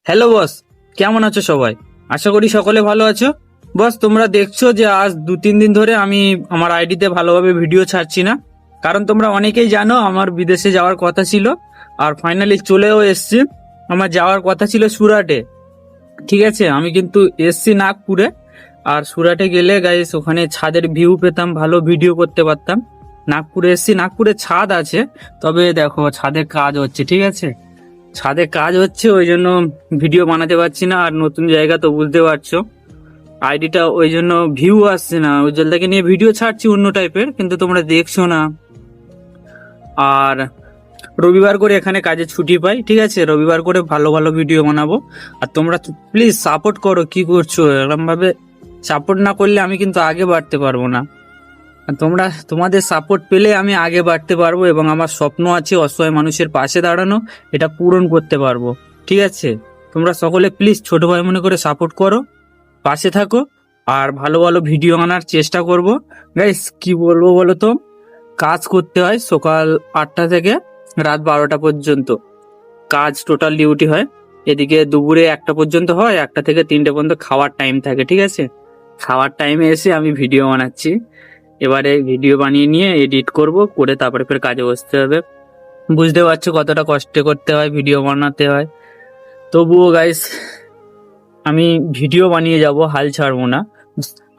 Hello boss, কেমন আছো সবাই? আশা করি সকলে ভালো আছো। বস, তোমরা দেখছো যে আজ 2-3 দিন ধরে আমি আমার আইডিতে ভালোভাবে ভিডিও ছাড়ছি না, কারণ তোমরা অনেকেই জানো আমার বিদেশে যাওয়ার কথা ছিল, আর ফাইনালি চলেও এসছি। আমার যাওয়ার কথা ছিল সুরাটে, ঠিক আছে? আমি কিন্তু এসছি নাগপুরে। আর সুরাটে গেলে গাইস ওখানে ছাদের ভিউ পেতাম, ভালো ভিডিও করতে পারতাম। নাগপুরে এসছি, নাগপুরে ছাদ আছে, তবে দেখো ছাদের কাজ হচ্ছে, ঠিক আছে? ছাদে কাজ হচ্ছে, ওই জন্য ভিডিও বানাতে পারছি না। আর নতুন জায়গা তো বুঝতে পারছো, আইডিটা ওই জন্য ভিউ আসছে না। উজ্জ্বলদাকে নিয়ে ভিডিও ছাড়ছি অন্য টাইপের, কিন্তু তোমরা দেখছো না। আর রবিবার করে এখানে কাজে ছুটি পাই, ঠিক আছে? রবিবার করে ভালো ভালো ভিডিও বানাবো। আর তোমরা প্লিজ সাপোর্ট করো। কি করছো এরকম ভাবে? সাপোর্ট না করলে আমি কিন্তু আগে বাড়তে পারবো না। আর তোমাদের সাপোর্ট পেলে আমি আগে বাড়তে পারবো, এবং আমার স্বপ্ন আছে অসহায় মানুষের পাশে দাঁড়ানো, এটা পূরণ করতে পারবো, ঠিক আছে? তোমরা সকলে প্লিজ ছোট ভাই মনে করে সাপোর্ট করো, পাশে থাকো, আর ভালো ভালো ভিডিও আনার চেষ্টা করব। গাইস কি বলবো বলো তো, কাজ করতে হয় সকাল 8টা থেকে রাত 12টা পর্যন্ত। কাজ টোটাল ডিউটি হয়। এদিকে দুপুরে 1টা পর্যন্ত হয়, 1টা থেকে 3টে পর্যন্ত খাওয়ার টাইম থাকে, ঠিক আছে? খাওয়ার টাইমে এসে আমি ভিডিও বানাচ্ছি। এবারে ভিডিও বানিয়ে নিয়ে এডিট করব, করে তারপরে ফের কাজে বসতে হবে। বুঝতে পারছো কতটা কষ্ট করতে হয়, ভিডিও বানাতে হয়। তবুও গাইস আমি ভিডিও বানিয়ে যাব, হাল ছাড়বো না।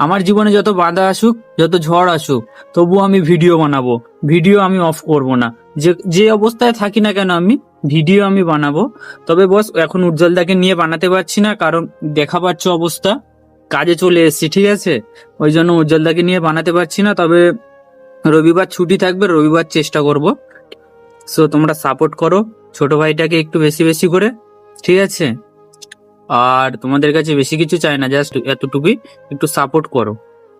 আমার জীবনে যত বাধা আসুক, যত ঝড় আসুক, তবুও আমি ভিডিও বানাবো। ভিডিও আমি অফ করব না। যে যে অবস্থায় থাকি না কেন, আমি ভিডিও আমি বানাবো। তবে বস এখন উজ্জ্বলদাকে নিয়ে বানাতে পারছি না, কারণ দেখা পাচ্ছ অবস্থা, কাজে চলে এসেছি, ঠিক আছে? ওই জন্য উজ্জ্বলদাকে নিয়ে বানাতে পারছি না। তবে রবিবার ছুটি থাকবে, রবিবার চেষ্টা করব। সো তোমরা সাপোর্ট করো ছোট ভাইটাকে একটু বেশি বেশি করে, ঠিক আছে? আর তোমাদের কাছে বেশি কিছু চাই না, জাস্ট এতটুকুই, একটু সাপোর্ট করো।